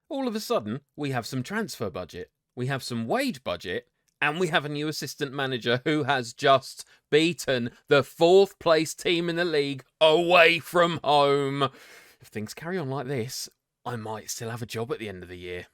All of a sudden, we have some transfer budget, we have some wage budget, and we have a new assistant manager who has just beaten the 4th place team in the league away from home. If things carry on like this, I might still have a job at the end of the year.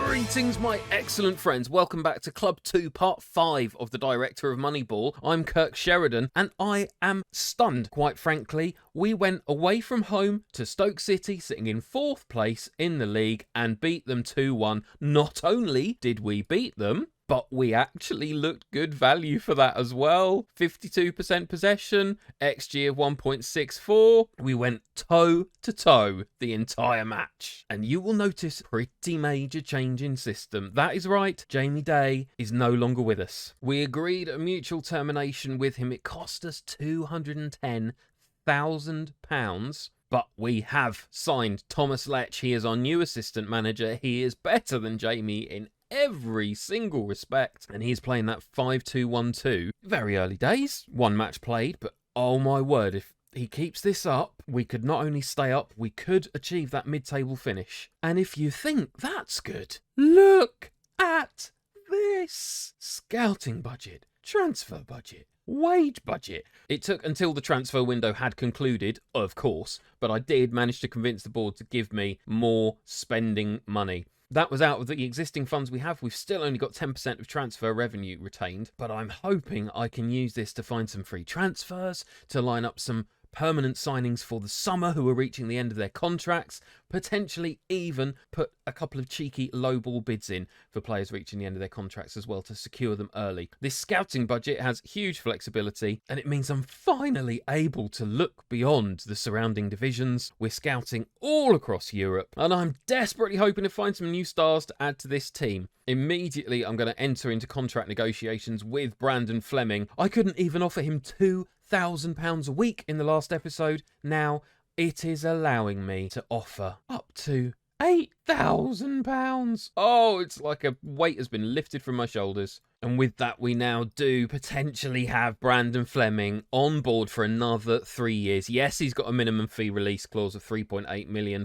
Greetings, my excellent friends. Welcome back to Club 2, Part 5 of the Director of Moneyball. I'm Kirk Sheridan, and I am stunned, quite frankly. We went away from home to Stoke City, sitting in 4th place in the league, and beat them 2-1. Not only did we beat them, but we actually looked good value for that as well. 52% possession, XG of 1.64. We went toe-to-toe the entire match. And you will notice pretty major change in system. That is right, Jamie Day is no longer with us. We agreed a mutual termination with him. It cost us £210,000. But we have signed Thomas Lech. He is our new assistant manager. He is better than Jamie in every single respect, and he's playing that 5-2-1-2. Very early days, 1 match played, but oh my word, if he keeps this up, we could not only stay up, we could achieve that mid-table finish. And if you think that's good, look at this scouting budget, transfer budget, wage budget. It took until the transfer window had concluded, of course, but I did manage to convince the board to give me more spending money. That was out of the existing funds we have. We've still only got 10% of transfer revenue retained, but I'm hoping I can use this to find some free transfers, to line up some permanent signings for the summer who are reaching the end of their contracts, potentially even put a couple of cheeky lowball bids in for players reaching the end of their contracts as well to secure them early. This scouting budget has huge flexibility, and it means I'm finally able to look beyond the surrounding divisions. We're scouting all across Europe, and I'm desperately hoping to find some new stars to add to this team. Immediately, I'm going to enter into contract negotiations with Brandon Fleming. I couldn't even offer him £2,000 a week in the last episode. Now, it is allowing me to offer up to £8,000. Oh, it's like a weight has been lifted from my shoulders. And with that, we now do potentially have Brandon Fleming on board for another 3 years. Yes, he's got a minimum fee release clause of £3.8 million,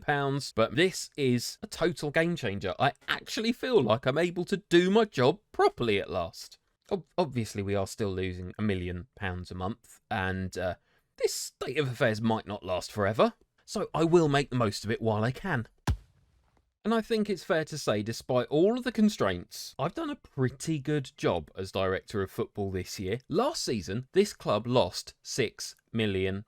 but this is a total game changer. I actually feel like I'm able to do my job properly at last. Obviously, we are still losing £1 million a month, and this state of affairs might not last forever, so I will make the most of it while I can. And I think it's fair to say, despite all of the constraints, I've done a pretty good job as director of football this year. Last season, this club lost £6 million.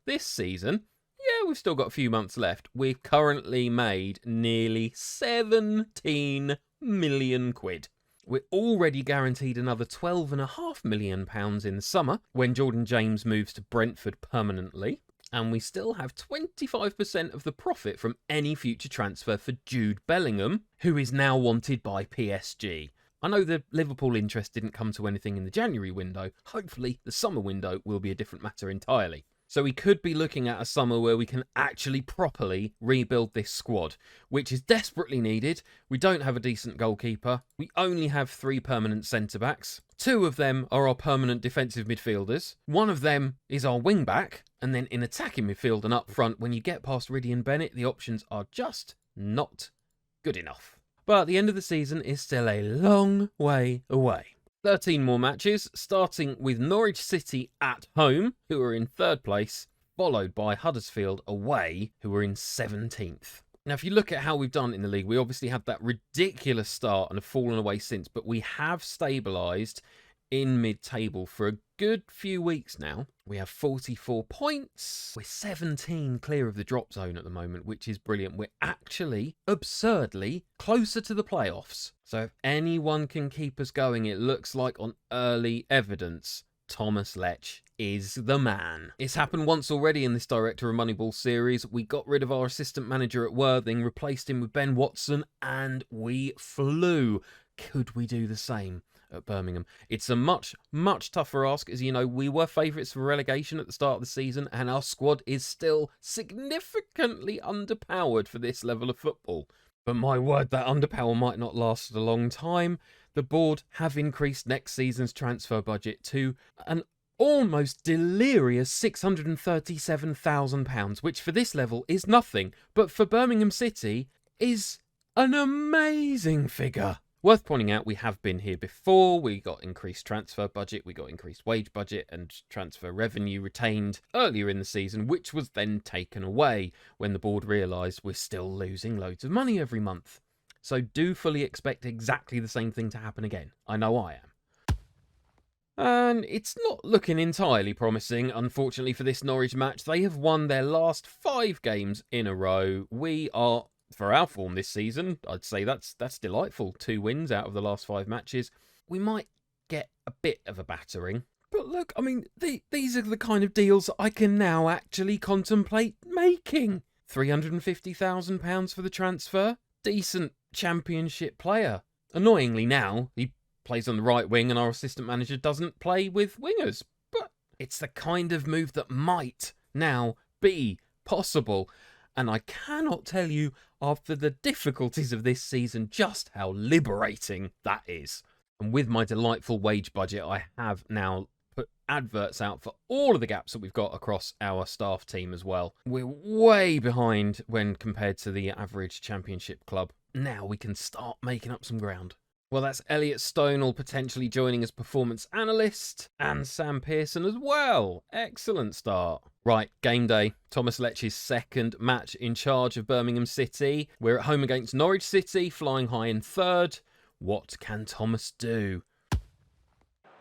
This season, yeah, we've still got a few months left. We've currently made nearly £17 million. We're already guaranteed another £12.5 million in the summer when Jordan James moves to Brentford permanently. And we still have 25% of the profit from any future transfer for Jude Bellingham, who is now wanted by PSG. I know the Liverpool interest didn't come to anything in the January window. Hopefully, the summer window will be a different matter entirely. So we could be looking at a summer where we can actually properly rebuild this squad, which is desperately needed. We don't have a decent goalkeeper. We only have 3 permanent centre-backs. 2 of them are our permanent defensive midfielders. 1 of them is our wing-back. And then in attacking midfield and up front, when you get past Rydian Bennett, the options are just not good enough. But the end of the season is still a long way away. 13 more matches, starting with Norwich City at home, who are in 3rd place, followed by Huddersfield away, who are in 17th. Now, if you look at how we've done in the league, we obviously had that ridiculous start and have fallen away since, but we have stabilised in mid-table for a good few weeks now. We have 44 points. We're 17 clear of the drop zone at the moment, which is brilliant. We're actually absurdly closer to the playoffs. So if anyone can keep us going, it looks like on early evidence, Thomas Lech is the man. It's happened once already in this Director of Moneyball series. We got rid of our assistant manager at Worthing, replaced him with Ben Watson, and we flew. Could we do the same at Birmingham? It's a much, much tougher ask. As you know, we were favourites for relegation at the start of the season, and our squad is still significantly underpowered for this level of football. But my word, that underpower might not last a long time. The board have increased next season's transfer budget to an almost delirious £637,000, which for this level is nothing, but for Birmingham City is an amazing figure. Worth pointing out, we have been here before. We got increased transfer budget, we got increased wage budget and transfer revenue retained earlier in the season, which was then taken away when the board realised we're still losing loads of money every month. So do fully expect exactly the same thing to happen again. I know I am. And it's not looking entirely promising, unfortunately, for this Norwich match. They have won their last 5 games in a row. We are, for our form this season, I'd say that's delightful. 2 wins out of the last 5 matches. We might get a bit of a battering. But look, I mean, these are the kind of deals I can now actually contemplate making. £350,000 for the transfer. Decent championship player. Annoyingly now, he plays on the right wing and our assistant manager doesn't play with wingers. But it's the kind of move that might now be possible. And I cannot tell you, after the difficulties of this season, just how liberating that is. And with my delightful wage budget, I have now put adverts out for all of the gaps that we've got across our staff team as well. We're way behind when compared to the average championship club. Now we can start making up some ground. Well, that's Elliot Stonell potentially joining as performance analyst, and Sam Pearson as well. Excellent start. Right, game day. Thomas Letch's second match in charge of Birmingham City. We're at home against Norwich City, flying high in third. What can Thomas do?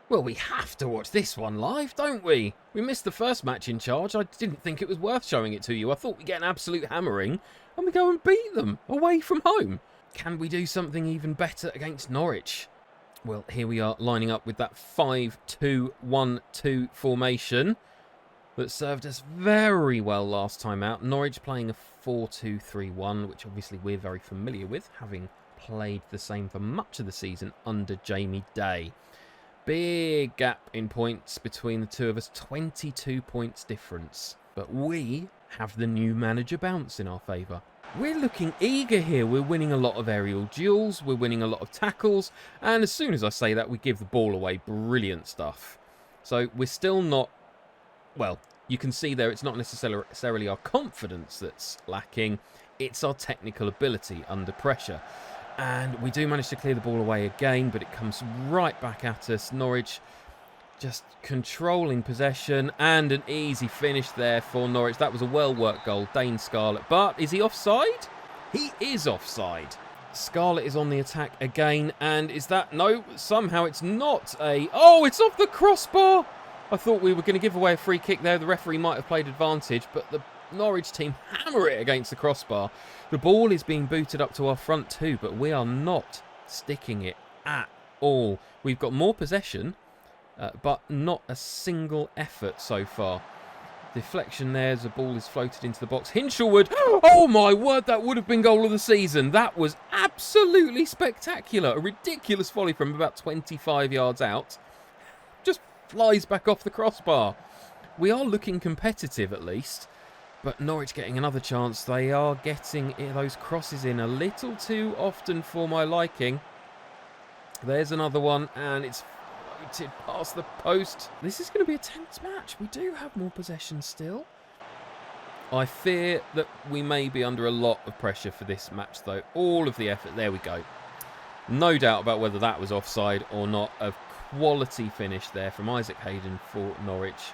Well, we have to watch this one live, don't we? We missed the first match in charge. I didn't think it was worth showing it to you. I thought we'd get an absolute hammering, and we go and beat them away from home. Can we do something even better against Norwich? Well, here we are lining up with that 5-2-1-2 formation that served us very well last time out. Norwich playing a 4-2-3-1, which obviously we're very familiar with, having played the same for much of the season under Jamie Day. Big gap in points between the two of us, 22 points difference. But we have the new manager bounce in our favour. We're looking eager here. We're winning a lot of aerial duels. We're winning a lot of tackles. And as soon as I say that, we give the ball away. Brilliant stuff. So we're still not... Well, you can see there it's not necessarily our confidence that's lacking. It's our technical ability under pressure. And we do manage to clear the ball away again, but it comes right back at us. Norwich just controlling possession, and an easy finish there for Norwich. That was a well-worked goal, Dane Scarlett. But is he offside? He is offside. Scarlett is on the attack again, and is that... No, somehow it's not a... Oh, it's off the crossbar! I thought we were going to give away a free kick there. The referee might have played advantage, but the Norwich team hammer it against the crossbar. The ball is being booted up to our front too, but we are not sticking it at all. We've got more possession, but not a single effort so far. Deflection there as the ball is floated into the box. Hinshelwood, oh my word, that would have been goal of the season. That was absolutely spectacular. A ridiculous volley from about 25 yards out. Just flies back off the crossbar. We are looking competitive at least, but Norwich getting another chance. They are getting those crosses in a little too often for my liking. There's another one, and it's floated past the post. This is going to be a tense match. We do have more possession still. I fear that we may be under a lot of pressure for this match, though. All of the effort. There we go. No doubt about whether that was offside or not. A quality finish there from Isaac Hayden for Norwich.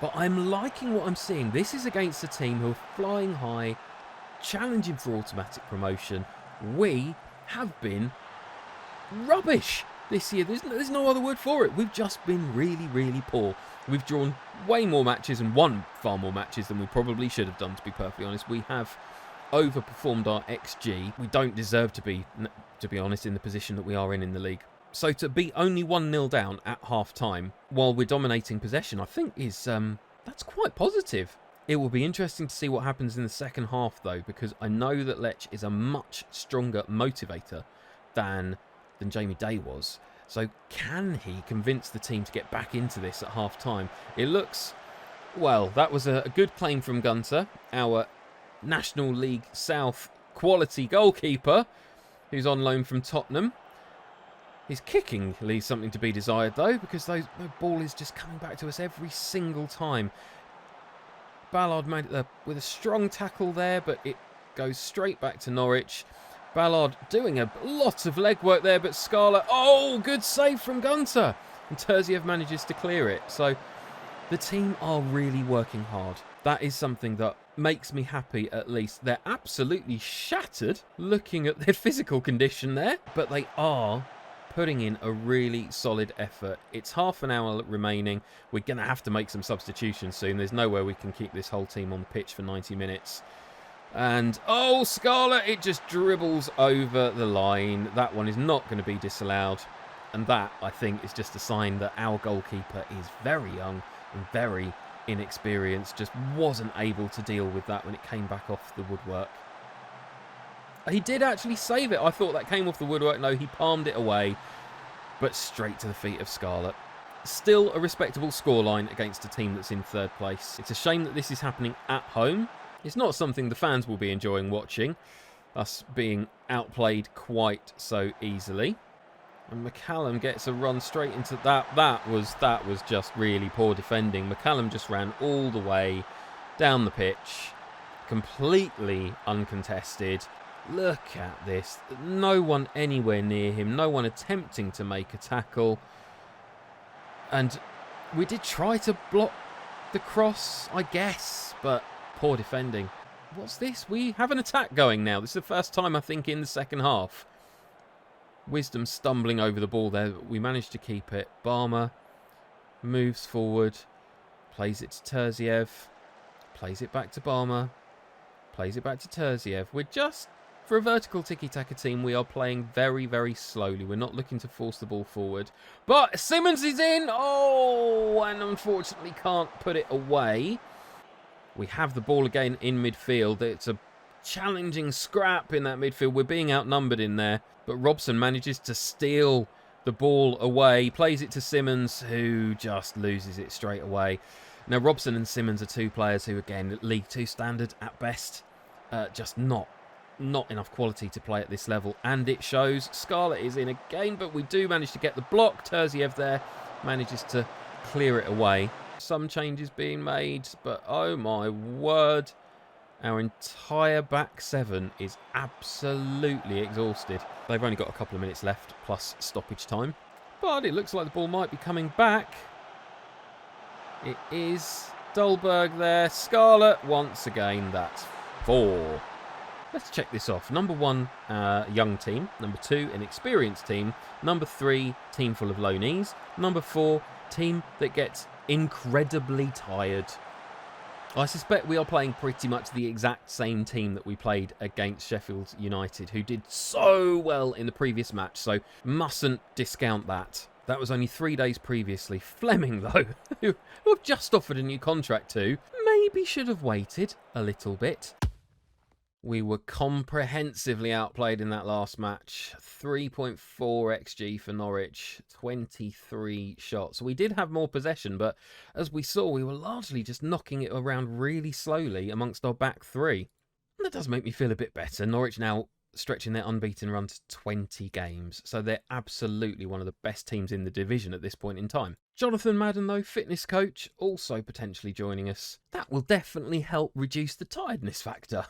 But I'm liking what I'm seeing. This is against a team who are flying high, challenging for automatic promotion. We have been rubbish this year. There's no other word for it. We've just been really, really poor. We've drawn way more matches and won far more matches than we probably should have done, to be perfectly honest. We have overperformed our XG. We don't deserve to be honest, in the position that we are in the league. So to be only 1-0 down at half-time while we're dominating possession, I think is that's quite positive. It will be interesting to see what happens in the second half, though, because I know that Lech is a much stronger motivator than Jamie Day was. So can he convince the team to get back into this at half-time? It looks... Well, that was a good claim from Gunter, our National League South quality goalkeeper, who's on loan from Tottenham. His kicking leaves something to be desired, though, because the ball is just coming back to us every single time. Ballard made it with a strong tackle there, but it goes straight back to Norwich. Ballard doing a lot of legwork there, but Scala, oh, good save from Gunter. And Terziev manages to clear it. So the team are really working hard. That is something that makes me happy, at least. They're absolutely shattered looking at their physical condition there, but they are putting in a really solid effort. It's half an hour remaining. We're going to have to make some substitutions soon. There's no way we can keep this whole team on the pitch for 90 minutes. And, oh, Scala, it just dribbles over the line. That one is not going to be disallowed. And that, I think, is just a sign that our goalkeeper is very young and very inexperienced. Just wasn't able to deal with that when it came back off the woodwork. He did actually save it. I thought that came off the woodwork. No, he palmed it away, but straight to the feet of Scarlett. Still a respectable scoreline against a team that's in third place. It's a shame that this is happening at home. It's not something the fans will be enjoying watching, us being outplayed quite so easily. And McCallum gets a run straight into that. That was just really poor defending. McCallum just ran all the way down the pitch, completely uncontested. Look at this. No one anywhere near him. No one attempting to make a tackle. And we did try to block the cross, I guess, but poor defending. What's this? We have an attack going now. This is the first time, I think, in the second half. Wisdom stumbling over the ball there. We managed to keep it. Barmer moves forward. Plays it to Terziev. Plays it back to Barmer. Plays it back to Terziev. We're just... For a vertical tiki-taka team, we are playing very, very slowly. We're not looking to force the ball forward. But Simmons is in! Oh! And unfortunately can't put it away. We have the ball again in midfield. It's a challenging scrap in that midfield. We're being outnumbered in there. But Robson manages to steal the ball away. Plays it to Simmons, who just loses it straight away. Now, Robson and Simmons are two players who, again, League 2 standard at best. Just not enough quality to play at this level, and it shows. Scarlett is in again, but we do manage to get the block. Terziev there manages to clear it away. Some changes being made, but oh my word, our entire back seven is absolutely exhausted. They've only got a couple of minutes left, plus stoppage time, but it looks like the ball might be coming back. It is Dolberg there. Scarlett once again. That's 4. Let's check this off. Number 1, young team. Number 2, an experienced team. Number 3, team full of loanees. Number 4, team that gets incredibly tired. I suspect we are playing pretty much the exact same team that we played against Sheffield United, who did so well in the previous match, so mustn't discount that. That was only 3 days previously. Fleming, though, who I've just offered a new contract to, maybe should have waited a little bit. We were comprehensively outplayed in that last match. 3.4 XG for Norwich, 23 shots. We did have more possession, but as we saw, we were largely just knocking it around really slowly amongst our back three. And that does make me feel a bit better. Norwich now stretching their unbeaten run to 20 games, so they're absolutely one of the best teams in the division at this point in time. Jonathan Madden, though, fitness coach, also potentially joining us. That will definitely help reduce the tiredness factor.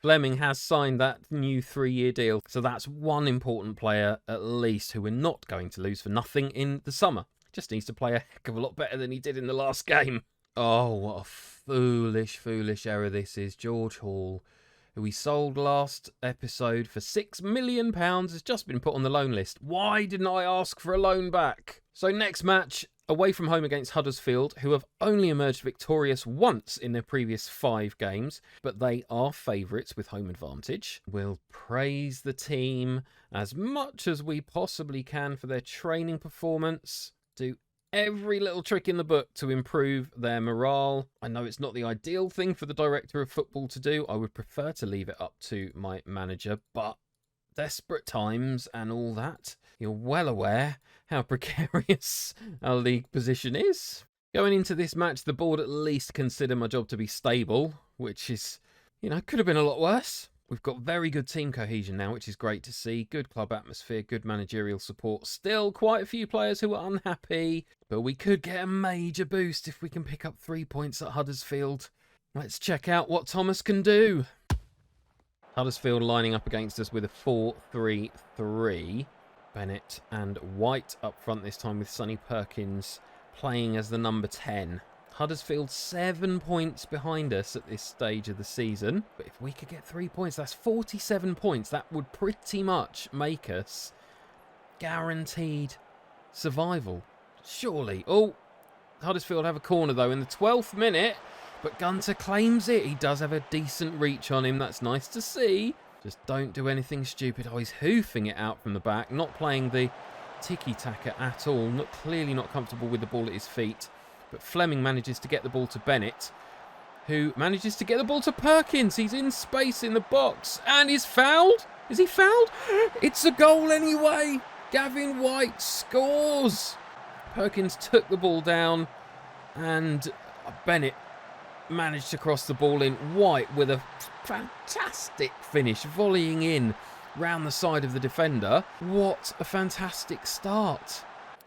Fleming has signed that new 3-year deal, so that's one important player, at least, who we're not going to lose for nothing in the summer. Just needs to play a heck of a lot better than he did in the last game. Oh, what a foolish, foolish error this is. George Hall, who we sold last episode for £6 million, has just been put on the loan list. Why didn't I ask for a loan back? So next match, away from home against Huddersfield, who have only emerged victorious once in their previous 5 games, but they are favourites with home advantage. We'll praise the team as much as we possibly can for their training performance, do every little trick in the book to improve their morale. I know it's not the ideal thing for the director of football to do. I would prefer to leave it up to my manager, but desperate times and all that. You're well aware how precarious our league position is. Going into this match, the board at least consider my job to be stable, which is, could have been a lot worse. We've got very good team cohesion now, which is great to see. Good club atmosphere, good managerial support. Still quite a few players who are unhappy, but we could get a major boost if we can pick up 3 points at Huddersfield. Let's check out what Thomas can do. Huddersfield lining up against us with a 4-3-3. Bennett and White up front this time with Sonny Perkins playing as the number 10. Huddersfield 7 points behind us at this stage of the season. But if we could get 3 points, that's 47 points. That would pretty much make us guaranteed survival. Surely. Oh, Huddersfield have a corner though in the 12th minute. But Gunter claims it. He does have a decent reach on him. That's nice to see. Just don't do anything stupid. Oh, he's hoofing it out from the back. Not playing the tiki-taka at all. Clearly not comfortable with the ball at his feet. But Fleming manages to get the ball to Bennett, who manages to get the ball to Perkins. He's in space in the box. And he's fouled. Is he fouled? It's a goal anyway. Gavin White scores. Perkins took the ball down. And Bennett managed to cross the ball in. White with a fantastic finish, volleying in round the side of the defender. What a fantastic start.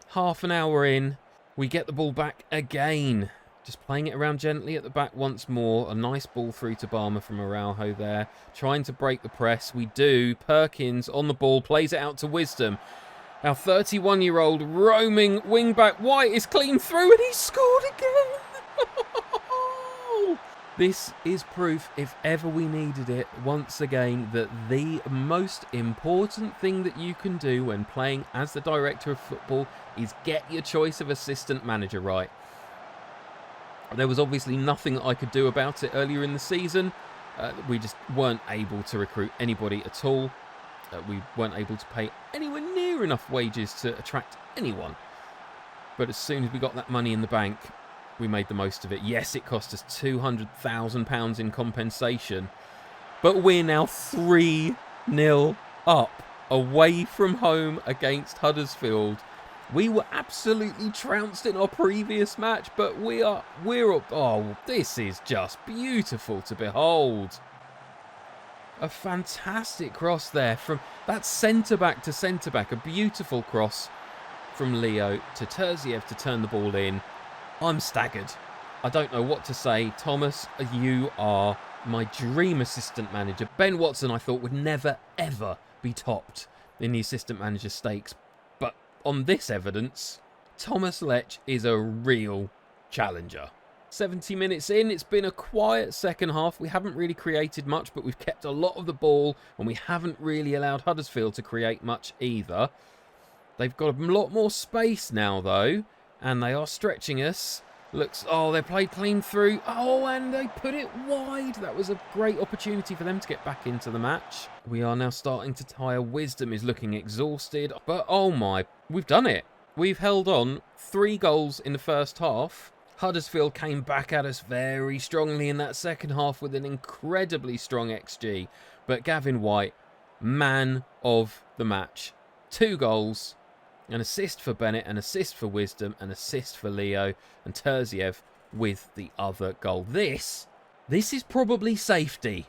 Half an hour in. We get the ball back again. Just playing it around gently at the back once more. A nice ball through to Barmer from Araujo there. Trying to break the press. We do. Perkins on the ball. Plays it out to Wisdom. Our 31-year-old roaming wing-back White is clean through and he scored again. This is proof, if ever we needed it, once again, that the most important thing that you can do when playing as the director of football is get your choice of assistant manager right. There was obviously nothing that I could do about it earlier in the season. We just weren't able to recruit anybody at all. We weren't able to pay anywhere near enough wages to attract anyone. But as soon as we got that money in the bank, we made the most of it. Yes, it cost us £200,000 in compensation, but we're now 3-0 up away from home against Huddersfield. We were absolutely trounced in our previous match, but we're up. Oh, this is just beautiful to behold. A fantastic cross there from that centre-back to centre-back. A beautiful cross from Leo to Terziev to turn the ball in. I'm staggered. I don't know what to say. Thomas, you are my dream assistant manager. Ben Watson, I thought, would never, ever be topped in the assistant manager stakes. But on this evidence, Thomas Lech is a real challenger. 70 minutes in, it's been a quiet second half. We haven't really created much, but we've kept a lot of the ball, and we haven't really allowed Huddersfield to create much either. They've got a lot more space now, though. And they are stretching us. They played clean through. Oh, and they put it wide. That was a great opportunity for them to get back into the match. We are now starting to tire. Wisdom is looking exhausted. But, oh my, we've done it. We've held on 3 goals in the first half. Huddersfield came back at us very strongly in that second half with an incredibly strong XG. But Gavin White, man of the match. 2 goals. An assist for Bennett, an assist for Wisdom, an assist for Leo, and Terziev with the other goal. This is probably safety.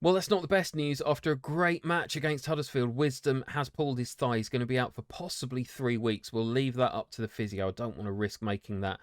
Well, that's not the best news. After a great match against Huddersfield, Wisdom has pulled his thigh. He's going to be out for possibly 3 weeks. We'll leave that up to the physio. I don't want to risk making that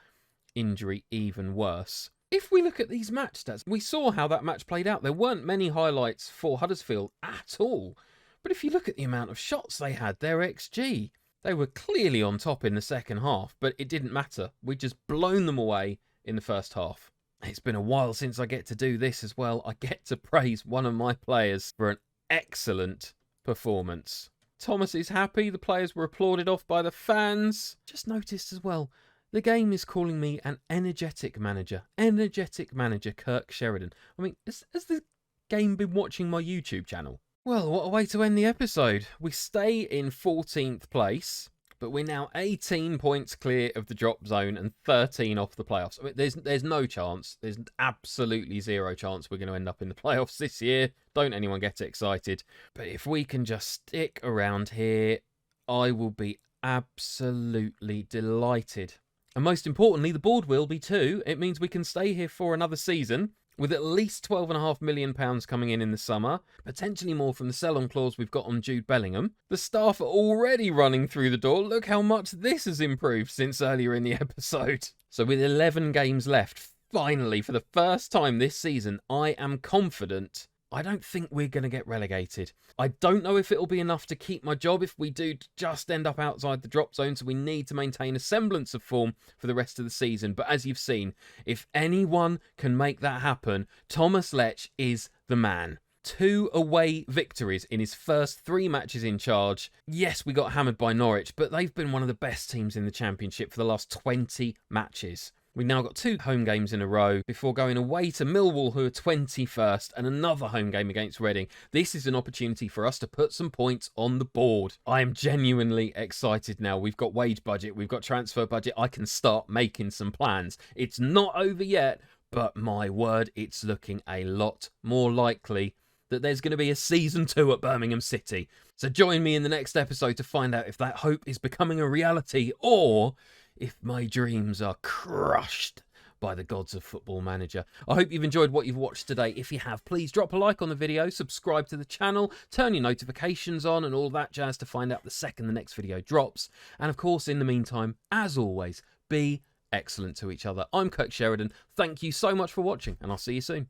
injury even worse. If we look at these match stats, we saw how that match played out. There weren't many highlights for Huddersfield at all. But if you look at the amount of shots they had, their XG, they were clearly on top in the second half, but it didn't matter. We'd just blown them away in the first half. It's been a while since I get to do this as well. I get to praise one of my players for an excellent performance. Thomas is happy. The players were applauded off by the fans. Just noticed as well, the game is calling me an energetic manager. Energetic manager Kirk Sheridan. I mean, has the game been watching my YouTube channel? Well, what a way to end the episode. We stay in 14th place, but we're now 18 points clear of the drop zone and 13 off the playoffs. I mean, there's no chance. There's absolutely zero chance we're going to end up in the playoffs this year. Don't anyone get excited. But if we can just stick around here, I will be absolutely delighted. And most importantly, the board will be too. It means we can stay here for another season. with at least £12.5 million coming in the summer, potentially more from the sell-on clause we've got on Jude Bellingham. The staff are already running through the door. Look how much this has improved since earlier in the episode. So with 11 games left, finally, for the first time this season, I am confident. I don't think we're going to get relegated. I don't know if it'll be enough to keep my job if we do just end up outside the drop zone, so we need to maintain a semblance of form for the rest of the season. But as you've seen, if anyone can make that happen, Thomas Lech is the man. 2 away victories in his first 3 matches in charge. Yes, we got hammered by Norwich, but they've been one of the best teams in the Championship for the last 20 matches. We've now got 2 home games in a row before going away to Millwall, who are 21st, and another home game against Reading. This is an opportunity for us to put some points on the board. I am genuinely excited now. We've got wage budget, we've got transfer budget. I can start making some plans. It's not over yet, but my word, it's looking a lot more likely that there's going to be a season 2 at Birmingham City. So join me in the next episode to find out if that hope is becoming a reality or if my dreams are crushed by the gods of Football Manager. I hope you've enjoyed what you've watched today. If you have, please drop a like on the video, subscribe to the channel, turn your notifications on and all that jazz to find out the second the next video drops. And of course, in the meantime, as always, be excellent to each other. I'm Kirk Sheridan. Thank you so much for watching, and I'll see you soon.